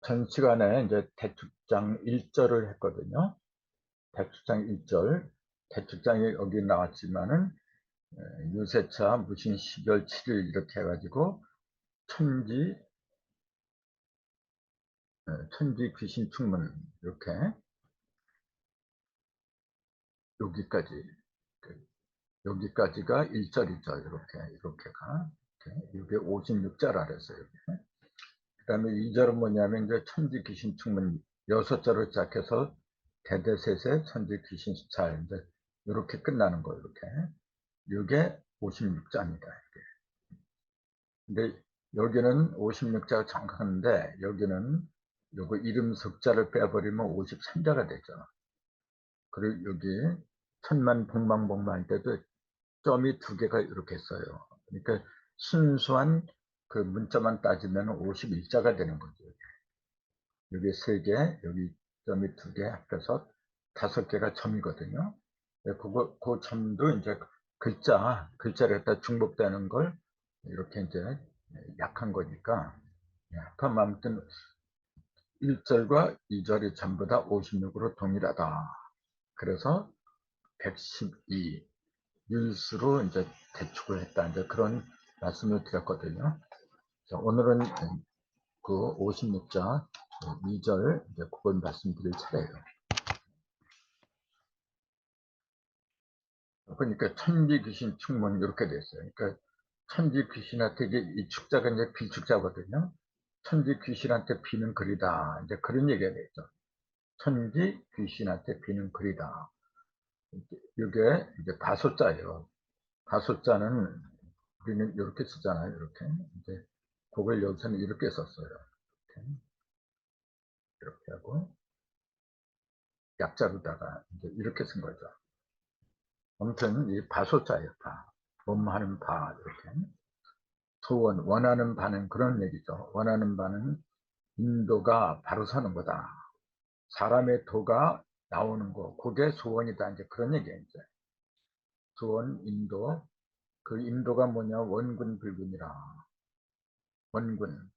전 시간에 이제 대축장 1절을 했거든요. 대축장 1절. 대축장이 여기 나왔지만은 유세차 무신 12월 7일 이렇게 해가지고 천지 천지 귀신 충문 이렇게 여기까지 여기까지가 1절이죠. 이렇게가 이게 56자라 그랬어요. 그 다음에 2절은 뭐냐면 이제 천지 귀신 충문 6절을 시작해서 대대세세 천지 귀신 수찰 이제 이렇게 끝나는 거 이렇게. 이게 56자입니다. 근데 여기는 56자가 정확한데 여기는 요거 이름 석자를 빼버리면 53자가 되죠. 그리고 여기 천만 복망복망 할 때도 점이 두 개가 이렇게 써요. 그러니까 순수한 그 문자만 따지면 51자가 되는 거죠. 여기 세 개, 여기 점이 두 개 합해서 5개가 점이거든요. 그 점도 이제 글자를 갖다 중복되는 걸 이렇게 이제 약한 거니까. 그럼 아무튼 1절과 2절이 전부 다 56으로 동일하다. 그래서 112 율수로 이제 대축을 했다. 이제 그런 말씀을 드렸거든요. 자, 오늘은 그 56자 2절 이제 그걸 말씀드릴 차례예요. 그러니까 천지 귀신 충문 이렇게 됐어요. 그러니까 천지 귀신한테 이 축자가 이제 비축자거든요. 천지 귀신한테 비는 글이다. 이제 그런 얘기가 되죠. 천지 귀신한테 비는 글이다. 이게 이제 다소자예요. 다소자는 우리는 이렇게 쓰잖아요. 이렇게 이제 그걸 여기서는 이렇게 썼어요. 이렇게 하고 약자로다가 이제 이렇게 쓴 거죠. 아무튼 이 바소자예요. 바. 범하는 바 이렇게. 소원 원하는 바는 그런 얘기죠. 원하는 바는 인도가 바로 서는 거다. 사람의 도가 나오는 거, 그게 소원이다. 이제 그런 얘기예요. 이제 소원 인도. 그 인도가 뭐냐? 원군 불군이라. 원군.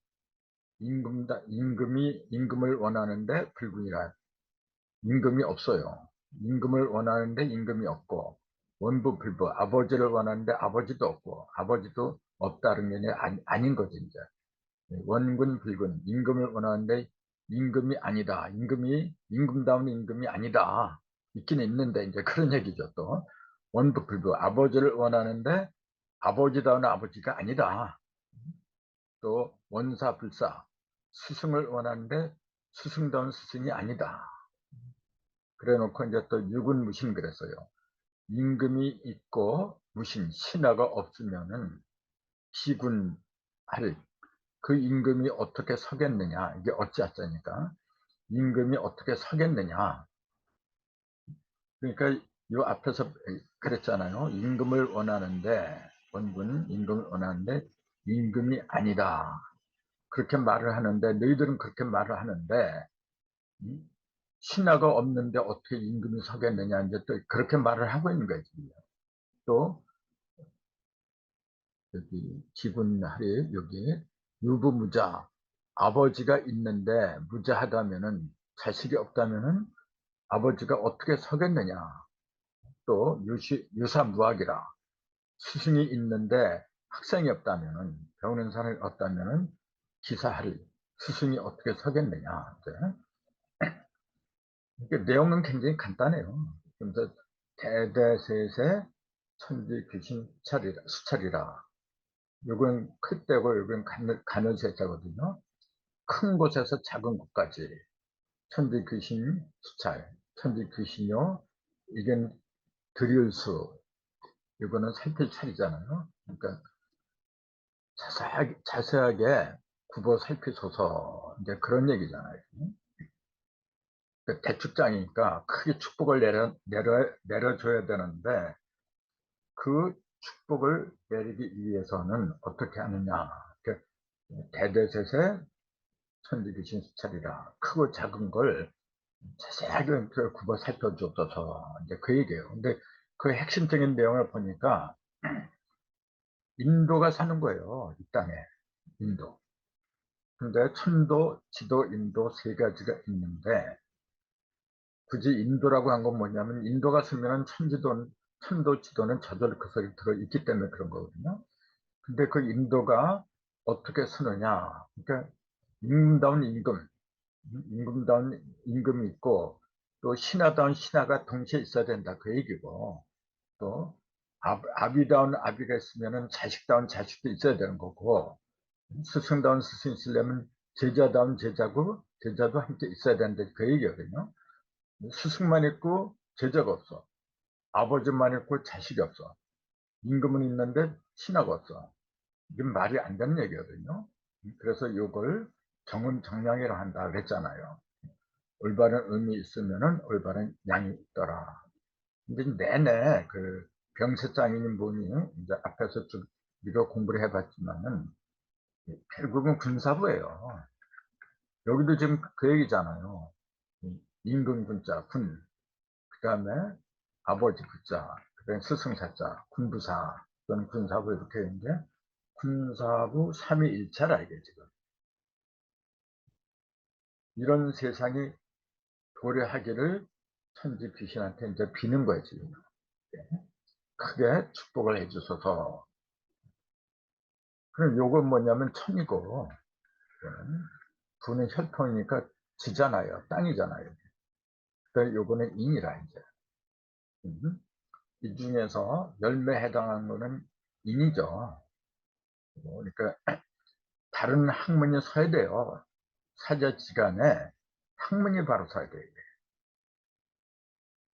임금을 원하는데 불군이라. 임금이 없어요. 임금을 원하는데 임금이 없고, 원부불부. 아버지를 원하는데 아버지도 없고, 아버지도 없다는 게 아닌 거지, 이제. 원군 불군. 임금을 원하는데 임금이 아니다. 임금다운 임금이 아니다. 있긴 있는데, 이제 그런 얘기죠, 또. 원부불부. 아버지를 원하는데 아버지다운 아버지가 아니다. 또 원사불사. 스승을 원하는데 스승다운 스승이 아니다. 그래 놓고 이제 또 유군무신 그랬어요. 임금이 있고 무신, 신하가 없으면은 기군할 그 임금이 어떻게 서겠느냐. 이게 어찌하자니까. 임금이 어떻게 서겠느냐. 그러니까 이 앞에서 그랬잖아요. 임금을 원하는데, 원군 임금을 원하는데 임금이 아니다. 그렇게 말을 하는데, 너희들은 그렇게 말을 하는데, 신하가 없는데 어떻게 임금이 서겠느냐. 이제 또 그렇게 말을 하고 있는 거지. 또, 여기, 기분하리, 여기, 유부무자. 아버지가 있는데 무자하다면은, 자식이 없다면은 아버지가 어떻게 서겠느냐. 또 유사무학이라. 스승이 있는데 학생이 없다면은, 배우는 사람이 없다면은 기사할 스승이 어떻게 서겠느냐. 그러니까 내용은 굉장히 간단해요. 그래서 대대세세 천지 귀신 수찰이라. 이건 클 때고 이건 가늘세자거든요. 큰 곳에서 작은 곳까지 천지 귀신 수찰, 천지 귀신요. 이건 드릴수. 이거는 살필 차리잖아요. 그러니까 자세하게 굽어 살피소서. 이제 그런 얘기잖아요. 그러니까 대축장이니까 크게 축복을 내려줘야 되는데 그 축복을 내리기 위해서는 어떻게 하느냐. 대대세세 천지귀신 수찰이라. 크고 작은 걸 자세하게 굽어 살펴주옵소서. 이제 그 얘기예요. 근데 그 핵심적인 내용을 보니까 인도가 사는 거예요. 이 땅에. 인도. 근데 천도, 지도, 인도 세 가지가 있는데 굳이 인도라고 한 건 뭐냐면 인도가 쓰면은 천도, 지도는 저절로 그 속에 들어있기 때문에 그런 거거든요. 근데 그 인도가 어떻게 쓰느냐. 그러니까 임금다운 임금, 임금다운 임금이 있고 또 신하다운 신하가 동시에 있어야 된다. 그 얘기고 또 아비다운 아비가 있으면은 자식다운 자식도 있어야 되는 거고 스승다운 스승 있으려면 제자다운 제자고 제자도 함께 있어야 되는데 그 얘기거든요. 스승만 있고 제자가 없어. 아버지만 있고 자식이 없어. 임금은 있는데 신하가 없어. 이건 말이 안 되는 얘기거든요. 그래서 이걸 정음정량이라 한다 그랬잖아요. 올바른 의미 있으면은 올바른 양이 있더라. 근데 내내 그 병세장인 분이 이제 앞에서 쭉 우리가 공부를 해봤지만은 결국은 군사부예요. 여기도 지금 그 얘기잖아요. 임금 군자 군, 그 다음에 아버지 군자, 그 다음에 스승사자, 군부사 또는 군사부 이렇게 있는데 군사부 삼위일체라 이게 지금 이런 세상이 도래하기를 천지 귀신한테 이제 비는 거예요 지금. 크게 축복을 해주셔서. 그럼 요건 뭐냐면 천이고 부는 혈통이니까 지잖아요. 땅이잖아요. 그래서 요거는 인이라 이제. 이 중에서 열매에 해당하는 거는 인이죠. 그러니까 다른 학문이 서야 돼요. 사자지간에 학문이 바로 서야 돼요.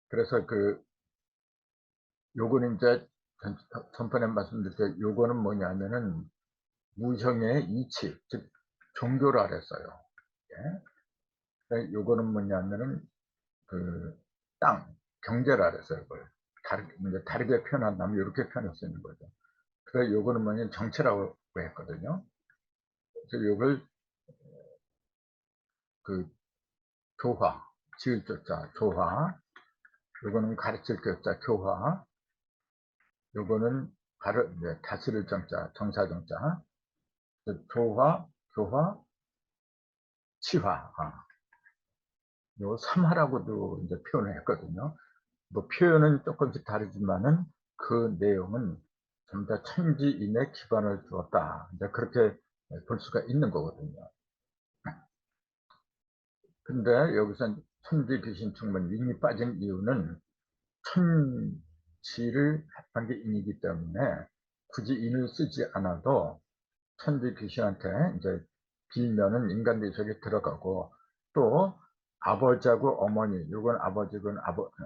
그래서 요거는 이제 전번에 말씀드렸죠. 요거는 뭐냐면은 무형의 이치, 즉 종교라 그랬어요. 예? 요거는 뭐냐면은 그 땅, 경제라 그랬어요. 그걸 다르게 표현한다면 이렇게 표현할 수 있는 거죠. 그래서 요거는 뭐냐면 정체라고 했거든요. 그래서 요걸 그 교화, 지을 조자 교화, 요거는 가르칠 교자 교화, 요거는 다스릴 정자 정사정자, 교화, 교화, 치화, 요 삼화라고도 이제 표현을 했거든요. 뭐 표현은 조금씩 다르지만은 그 내용은 전부 다 천지인의 기반을 두었다. 이제 그렇게 볼 수가 있는 거거든요. 근데 여기서 천지 귀신 충만 인이 빠진 이유는 천지를 합한 게 인이기 때문에 굳이 인을 쓰지 않아도 천지 귀신한테 이제 빌면은 인간들 속에 들어가고 또 아버지하고 어머니, 이건 아버지건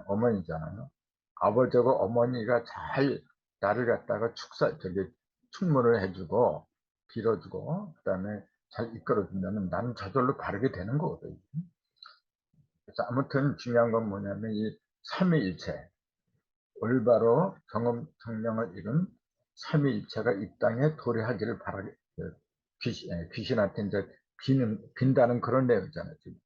어머니잖아요. 아버지하고 어머니가 잘 나를 갖다가 축문을 해주고 빌어주고 그다음에 잘 이끌어주면은 나는 저절로 바르게 되는 거거든요. 그래서 아무튼 중요한 건 뭐냐면 이 삼위일체 올바로 정음 성령을 이룬 삼위일체가 이 땅에 도래하기를 바라게 귀신한테 이제 빈다는 그런 내용이잖아요. 지금.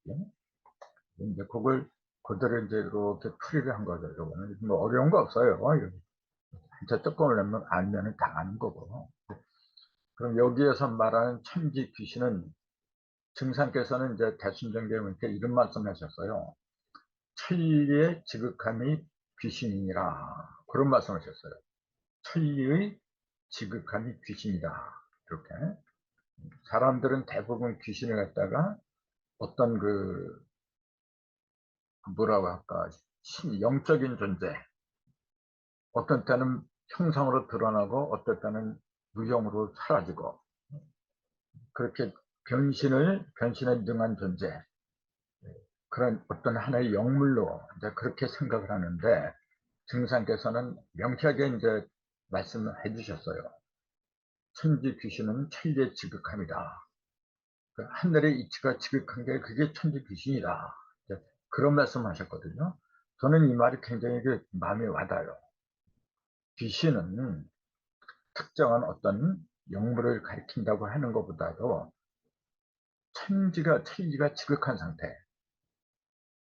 이제 그걸 그대로 이제 이렇게 풀이를 한 거죠. 이거는 뭐 어려운 거 없어요. 진짜 조금을 내면 알면은 다 아는 거고. 그럼 여기에서 말하는 천지 귀신은 증상께서는 이제 대순정교회님께 이런 말씀하셨어요. 천리의 지극함이 귀신이니라 그런 말씀하셨어요. 천리의 지극함이 귀신이다. 이렇게 사람들은 대부분 귀신을 갖다가 어떤 뭐라고 할까 영적인 존재 어떤 때는 형상으로 드러나고 어떤 때는 무형으로 사라지고 그렇게 변신에 능한 존재 그런 어떤 하나의 영물로 이제 그렇게 생각을 하는데 증상께서는 명쾌하게 이제 말씀을 해주셨어요. 천지 귀신은 천리의 지극함이다. 하늘의 이치가 지극한 게 그게 천지 귀신이다. 그런 말씀하셨거든요. 저는 이 말이 굉장히 마음에 와닿아요. 귀신은 특정한 어떤 영물을 가리킨다고 하는 것보다도 천지가 지극한 상태.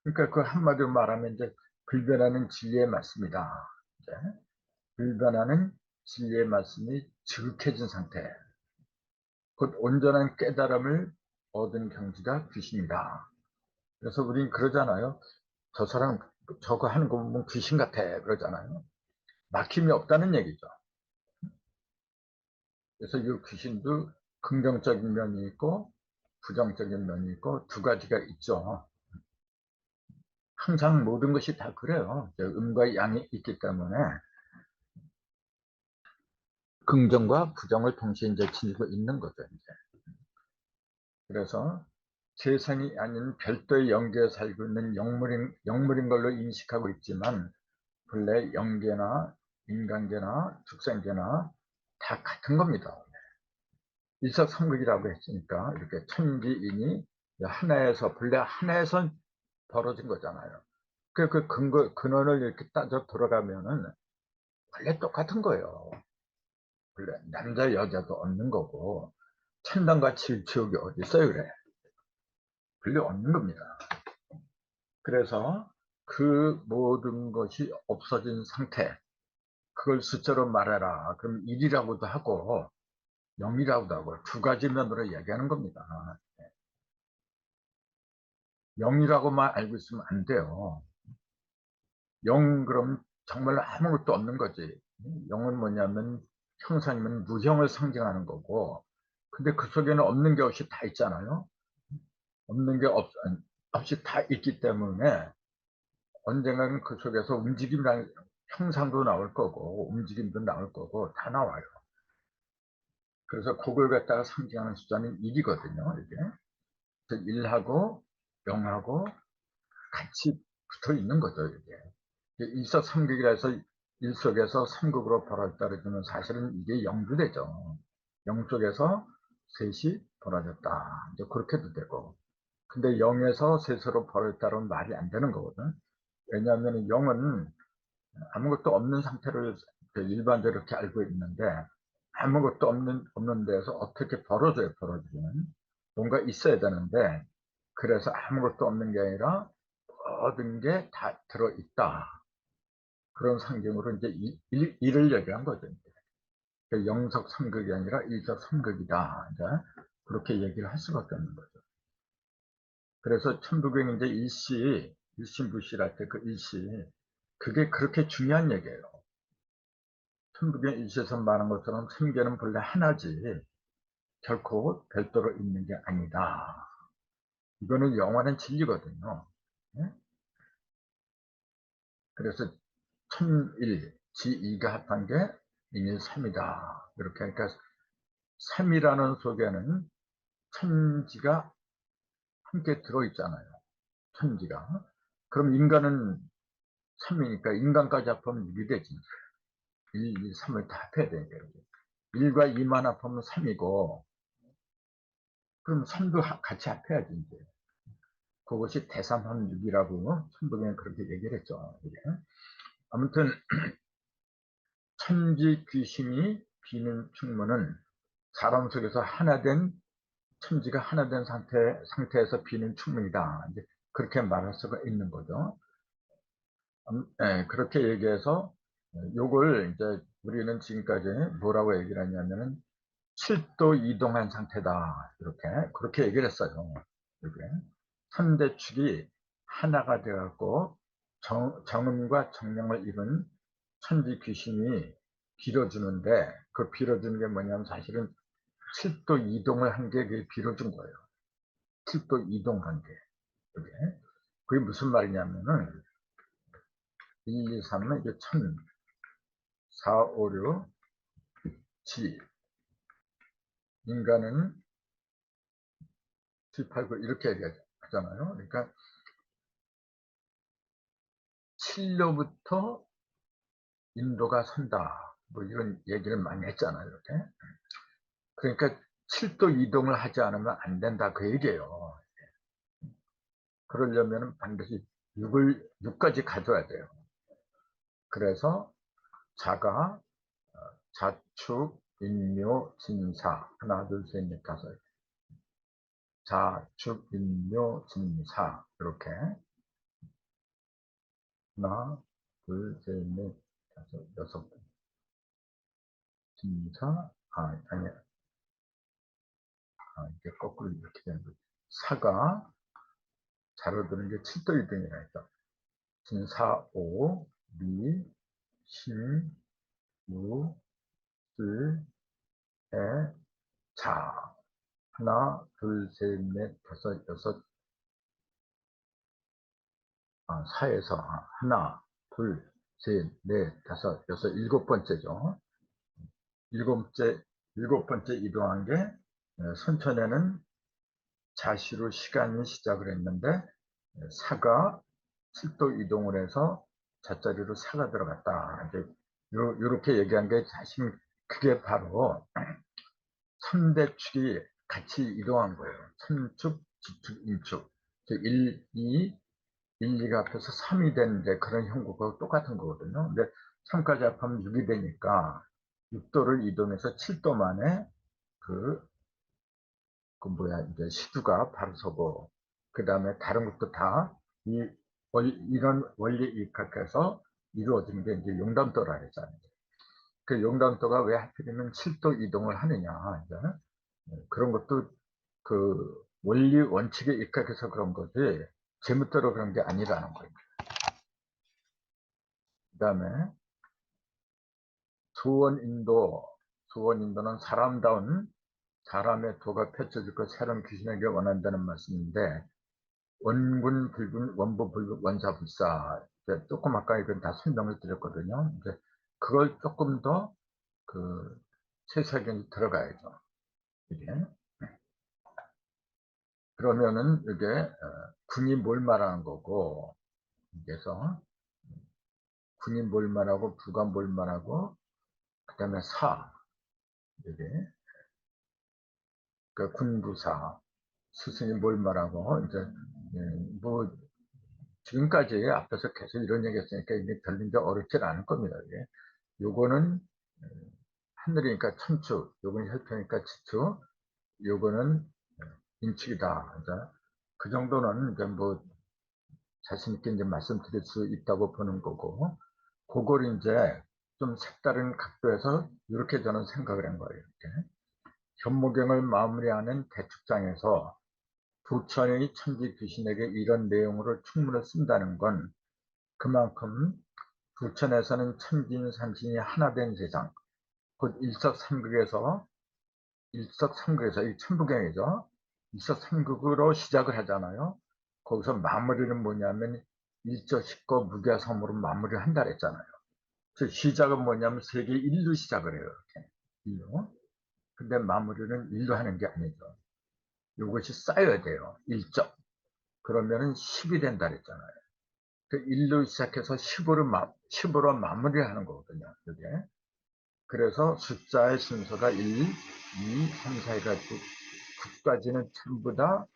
그러니까 그 한마디로 말하면 이제 불변하는 진리의 말씀이다. 이제 불변하는 진리의 말씀이 지극해진 상태. 곧 온전한 깨달음을 얻은 경지가 귀신이다. 그래서 우린 그러잖아요. 저 사람 저거 하는 거 보면 귀신 같아 그러잖아요. 막힘이 없다는 얘기죠. 그래서 이 귀신도 긍정적인 면이 있고 부정적인 면이 있고 두 가지가 있죠. 항상 모든 것이 다 그래요. 음과 양이 있기 때문에 긍정과 부정을 동시에 이제 지니고 있는 거죠. 이제. 그래서 세상이 아닌 별도의 영계에 살고 있는 영물인 걸로 인식하고 있지만 본래 영계나 인간계나 축생계나 다 같은 겁니다. 일석삼극이라고 했으니까 이렇게 천지인이 하나에서 본래 하나에서 벌어진 거잖아요. 그 근원을 이렇게 따져 돌아가면은 원래 똑같은 거예요. 원래 남자 여자도 없는 거고 천당과 지옥이 어디 있어요, 그래? 원래 없는 겁니다. 그래서 그 모든 것이 없어진 상태, 그걸 숫자로 말해라. 그럼 1이라고도 하고 0이라고도 하고 두 가지 면으로 얘기하는 겁니다. 0이라고만 알고 있으면 안 돼요. 0 그럼 정말 아무것도 없는 거지. 0은 뭐냐면 형상이면 무형을 상징하는 거고 근데 그 속에는 없는 게 없이 다 있잖아요. 없는 게 없이 다 있기 때문에 언젠가는 그 속에서 움직임이라는 형상도 나올 거고 움직임도 나올 거고 다 나와요. 그래서 그걸 갖다가 상징하는 숫자는 1이거든요. 이게 1하고 0하고 같이 붙어 있는 거죠. 이게 일석삼극이라 해서 일 속에서 삼극으로 벌어졌다면 사실은 이게 0도 되죠. 0 속에서 셋이 벌어졌다. 이제 그렇게도 되고. 근데 0에서 셋으로 벌어졌다는 말이 안 되는 거거든. 왜냐하면 0은 아무것도 없는 상태를 일반적으로 이렇게 알고 있는데 아무것도 없는 데서 어떻게 벌어져요, 벌어지면. 뭔가 있어야 되는데 그래서 아무것도 없는 게 아니라 모든 게 다 들어있다. 그런 상징으로 이제 일을 얘기한 거죠. 영석삼극이 아니라 일석삼극이다. 이제 그렇게 얘기를 할 수밖에 없는 거죠. 그래서 천부경 이제 일신부실할 때 그 일시, 그게 그렇게 중요한 얘기예요. 천부경 일시에서 말한 것처럼 삼계는 본래 하나지 결코 별도로 있는 게 아니다. 이거는 영원한 진리거든요. 네? 그래서 천일, 지2가 합한 게 인일삼이다. 이렇게 하니까 3이라는 속에는 천지가 함께 들어있잖아요. 천지가. 그럼 인간은 3이니까 인간까지 합하면 6이 되지. 1, 2, 3을 다 합해야 되니까. 1과 2만 합하면 3이고 그럼 3도 같이 합해야지 이제. 그것이 대삼합 6이라고 천부경에 그렇게 얘기를 했죠. 이게. 아무튼 천지 귀신이 비는 충문은 사람 속에서 하나된 천지가 하나된 상태에서 비는 충문이다. 이제 그렇게 말할 수가 있는 거죠. 그렇게 얘기해서 요걸 이제 우리는 지금까지 뭐라고 얘기를 했냐면은 7도 이동한 상태다. 그렇게 얘기를 했어요. 이렇게 3대 축이 하나가 되어갖고 정음과 정령을 이룬 천지 귀신이 빌어주는데 그 빌어주는 게 뭐냐면 사실은 7도 이동을 한 게 빌어준 거예요. 7도 이동한 게. 그게 무슨 말이냐면은 1, 2, 3은 이게 1000, 4, 5, 6, 7. 인간은 7, 8, 9 이렇게 얘기하잖아요. 그러니까 7로부터 인도가 선다. 뭐 이런 얘기를 많이 했잖아요. 이렇게. 그러니까 7도 이동을 하지 않으면 안 된다. 그 얘기예요. 그러려면 반드시 6까지 가져야 돼요. 그래서 자가, 자축, 인묘, 진사. 하나, 둘, 셋, 넷, 다섯. 자축, 인묘, 진사. 이렇게. 하나, 둘, 셋, 넷, 다섯, 여섯. 진사, 아니야. 이게 거꾸로 이렇게 되는 거죠. 사가 자로 드는 게 7도 이동이라 했죠. 진사, 오, 미, 신, 무, 술, 에, 자. 하나, 둘, 셋, 넷, 다섯, 여섯, 사에서 하나, 둘, 셋, 넷, 다섯, 여섯, 일곱 번째죠. 일곱 번째 이동한 게 선천에는 자시로 시간이 시작을 했는데 사가 7도 이동을 해서 자자리로 사가 들어갔다. 이제 요렇게 얘기한 게 사실 그게 바로 3대 축이 같이 이동한 거예요. 선축, 지축, 인축. 1, 2, 1, 2가 합해서 3이 된 이제 그런 형국하고 똑같은 거거든요. 근데 3까지 합하면 6이 되니까 6도를 이동해서 7도 만에 그 이제 시두가 바로 서고, 그 다음에 다른 것도 다 이런 원리 입각해서 이루어지는 게 이제 용담도라 했잖아요. 그 용담도가 왜 하필이면 7도 이동을 하느냐, 이제 그런 것도 그 원리 원칙에 입각해서 그런 거지, 제멋대로 그런 게 아니라는 거예요. 그 다음에 수원인도는 사람의 도가 펼쳐질 것, 새로운 귀신에게 원한다는 말씀인데, 원군, 불군, 원부, 불군, 원사불사. 조금 아까 이건 다 설명을 드렸거든요. 이제 그걸 조금 더 세세하게 들어가야죠. 이게. 그러면은 이게 군이 뭘 말하는 거고, 그래서 군이 뭘 말하고, 부가 뭘 말하고, 그 다음에 이게 그 군부사, 스승이 뭘 말하고, 이제 뭐 지금까지 앞에서 계속 이런 얘기 했으니까 이게 별로 이제 어렵진 않을 겁니다. 이게. 요거는 하늘이니까 천축, 요건 혈토니까 지축, 요거는 인축이다. 이제 그 정도는 이제 뭐 자신 있게 이제 말씀드릴 수 있다고 보는 거고, 그걸 이제 좀 색다른 각도에서 이렇게 저는 생각을 한 거예요. 이렇게. 현무경을 마무리하는 대축장에서 부처의 천지 귀신에게 이런 내용으로 충문을 쓴다는 건 그만큼 부천에서는 천진삼신이 하나 된 세상, 곧 일석삼극에서 이 천부경이죠. 일석삼극으로 시작을 하잖아요. 거기서 마무리는 뭐냐면 일조식고 무교섬으로 마무리를 한다 그랬잖아요. 즉 시작은 뭐냐면 세계 일로 시작을 해요. 이렇게 일로. 근데 마무리는 일로 하는 게 아니죠. 이것이 쌓여야 돼요. 일적. 그러면은 10이 된다 그랬잖아요. 그 1로 시작해서 10으로 마무리를 하는 거거든요. 그게. 그래서 숫자의 순서가 1, 2, 3, 4 해가지고 9까지는 전부 다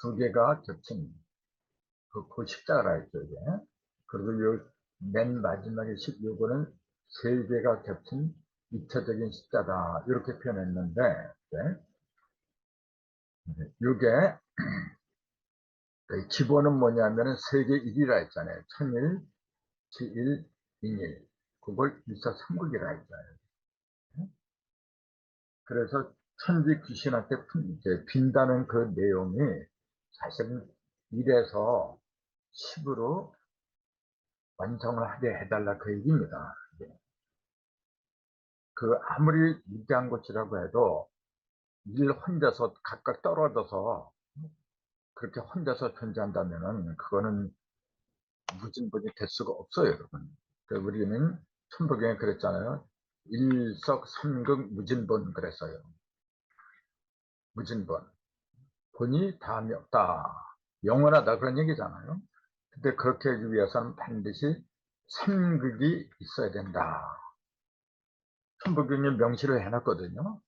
두 개가 겹친 그 십자가라 했죠. 이게. 그리고 맨 마지막에 요거는 세 개가 겹친 입체적인 십자가 이렇게 표현했는데 이게 기본은 뭐냐면은 세계 1이라 했잖아요. 천일, 지일, 인일. 그걸 일사삼극이라 했잖아요. 그래서 천지 귀신한테 빈다는 그 내용이 사실은 1에서 10으로 완성을 하게 해달라 그 얘기입니다. 그 아무리 위대한 것이라고 해도 일 혼자서 각각 떨어져서 그렇게 혼자서 존재한다면은 그거는 무진본이 될 수가 없어요, 여러분. 그러니까 우리는 천부경에 그랬잖아요. 일석삼극 무진본 그랬어요. 무진본. 본이 다음이 없다. 영원하다 그런 얘기잖아요. 근데 그렇게 하기 위해서는 반드시 삼극이 있어야 된다. 천부경에 명시를 해놨거든요.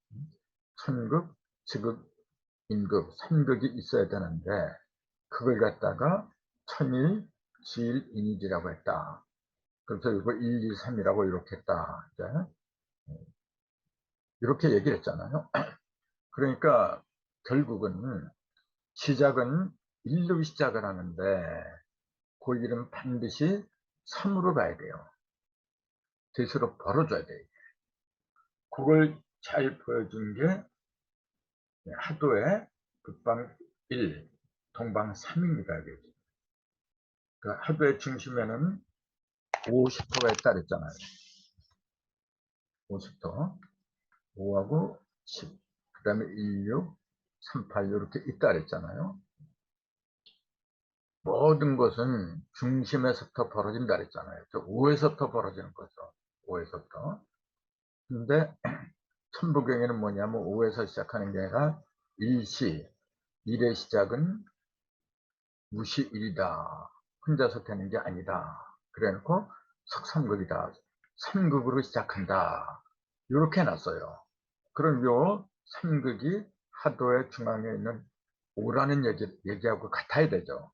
천극, 지극, 인극, 삼극이 있어야 되는데 그걸 갖다가 천일, 지일, 인일이라고 했다. 그래서 이거 1, 2, 3이라고 이렇게 했다. 이렇게 얘기를 했잖아요. 그러니까 결국은 시작은 1로 시작을 하는데 그 일은 반드시 3으로 가야 돼요. 대수로 벌어줘야 돼요. 그걸 잘 보여준 게 하도의 북방 1, 동방 3입니다. 그 하도의 중심에는 50도가 있다 그랬잖아요. 50도, 5하고 10, 그 다음에 16, 38 이렇게 있다 그랬잖아요. 모든 것은 중심에서부터 벌어진다 그랬잖아요. 5에서부터 벌어지는 거죠. 5에서부터. 근데 천부경에는 뭐냐면 5에서 시작하는 게 아니라 일시, 일의 시작은 무시1이다. 혼자서 되는 게 아니다. 그래놓고 석삼극이다. 삼극으로 시작한다. 이렇게 해놨어요. 그럼 요 삼극이 하도의 중앙에 있는 오라는 얘기하고 같아야 되죠.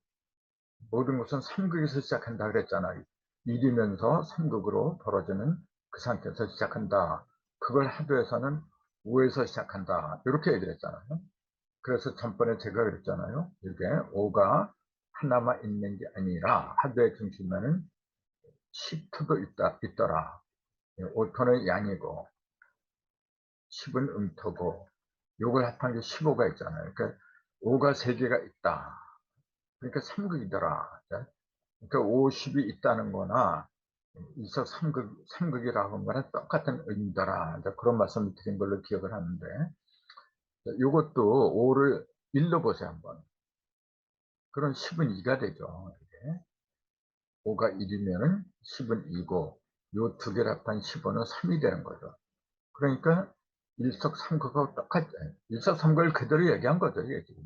모든 것은 삼극에서 시작한다 그랬잖아요. 일이면서 삼극으로 벌어지는 그 상태에서 시작한다. 그걸 하도에서는 오에서 시작한다. 이렇게 얘기를 했잖아요. 그래서 전번에 제가 그랬잖아요. 이게 오가 하나만 있는 게 아니라 하도의 중심에는 10토도 있더라. 5토는 양이고 10은 음토고 요걸 합한 게 15가 있잖아요. 그러니까 5가 3개가 있다. 그러니까 3극이더라. 그러니까 50이 있다는 거나 일석 삼극이라고 하는 거랑 똑같은 의미더라. 그런 말씀을 드린 걸로 기억을 하는데 이것도 5를 1로 보세요 한번. 그럼 10은 2가 되죠. 이게. 5가 1이면 10은 2고 요 두 개를 합한 15는 3이 되는 거죠. 그러니까 일석삼극하고 똑같죠. 일석삼극을 그대로 얘기한 거죠. 이게 지금.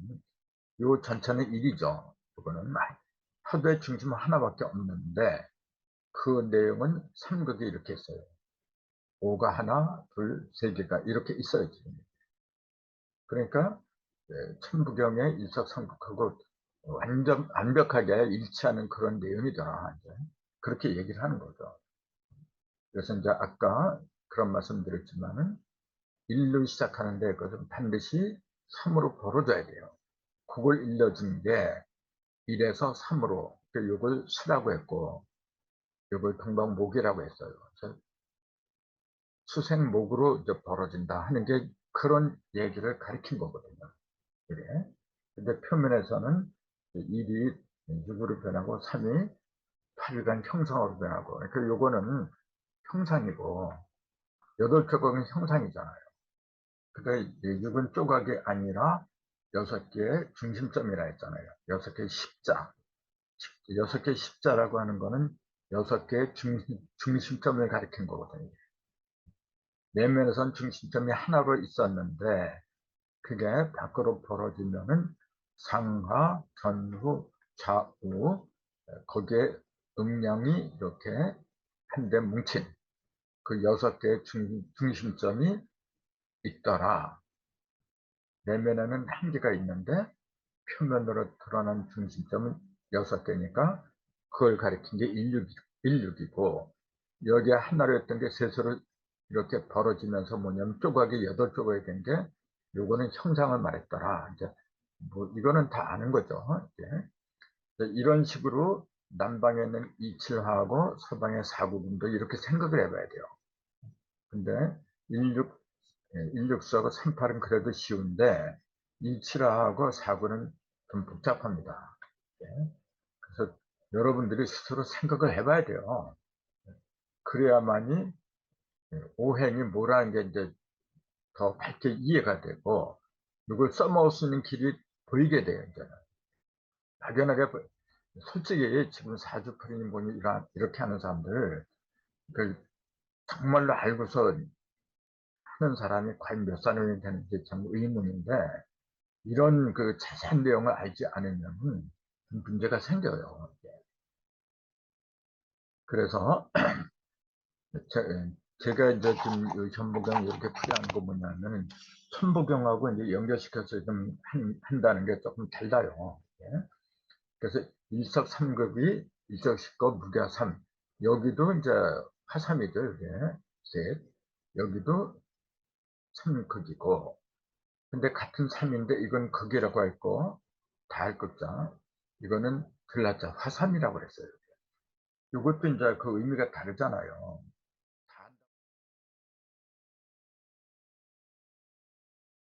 요 전체는 1이죠. 이거는 하도의 중심은 하나밖에 없는데 그 내용은 삼극이 이렇게 있어요. 5가 하나, 둘, 세 개가 이렇게 있어요. 지금. 그러니까 천부경의 일석삼극하고 완벽하게 일치하는 그런 내용이더라. 이제. 그렇게 얘기를 하는 거죠. 그래서 이제 아까 그런 말씀 드렸지만은 1로 시작하는데 그것은 반드시 3으로 벌어져야 돼요. 그걸 일러준 게 1에서 3으로 이걸 수라고 했고 이걸 동방목이라고 했어요. 수생목으로 이제 벌어진다 하는 게 그런 얘기를 가리킨 거거든요. 그래. 근데 표면에서는 1이 6으로 변하고 3이 8일간 형상으로 변하고 그러니까 요거는 형상이고 8조각은 형상이잖아요. 그러니까 6은 조각이 아니라 6개의 중심점이라 했잖아요. 6개의 십자. 6개의 십자라고 하는 거는 6개의 중심점을 가리킨 거거든요. 내면에선 중심점이 하나로 있었는데 그게 밖으로 벌어지면은 상하, 전후, 좌우 거기에 음량이 이렇게 한데 뭉친 그 6개의 중심점이 있더라. 내면에는 한 개가 있는데 표면으로 드러난 중심점은 6개니까 그걸 가리킨 게 16이고 여기에 하나로 했던 게 셋으로 이렇게 벌어지면서 뭐냐면 조각이 8조각이 된 게 요거는 형상을 말했더라. 이제 뭐 이거는 다 아는 거죠. 이제 이런 식으로 남방에 있는 이칠하고 서방의 사구분도 이렇게 생각을 해봐야 돼요. 근데 16수하고 38은 그래도 쉬운데 27하고 49는 좀 복잡합니다. 그래서 여러분들이 스스로 생각을 해봐야 돼요. 그래야만이 오행이 뭐라는 게 이제 더 밝게 이해가 되고 이걸 써먹을 수 있는 길이 보이게 돼요. 이제는. 막연하게 솔직히 지금 사주풀이님 보니 이렇게 하는 사람들 그 정말로 알고서 하는 사람이 과연 몇 사람이 되는지 참 의문인데 이런 그 자세한 내용을 알지 않으면 문제가 생겨요. 그래서 제가 이제 지금 천부경 이렇게 풀이한 거 뭐냐면 천부경하고 이제 연결시켜서 좀 한다는 게 조금 달라요. 예. 그래서 일석삼극이 일석십거 무가삼 여기도 이제 화삼이죠. 이게 셋 여기도 삼극이고 근데 같은 삼인데 이건 극이라고 했고 다할극자 이거는 들라자 화삼이라고 그랬어요. 이것도 이제 그 의미가 다르잖아요.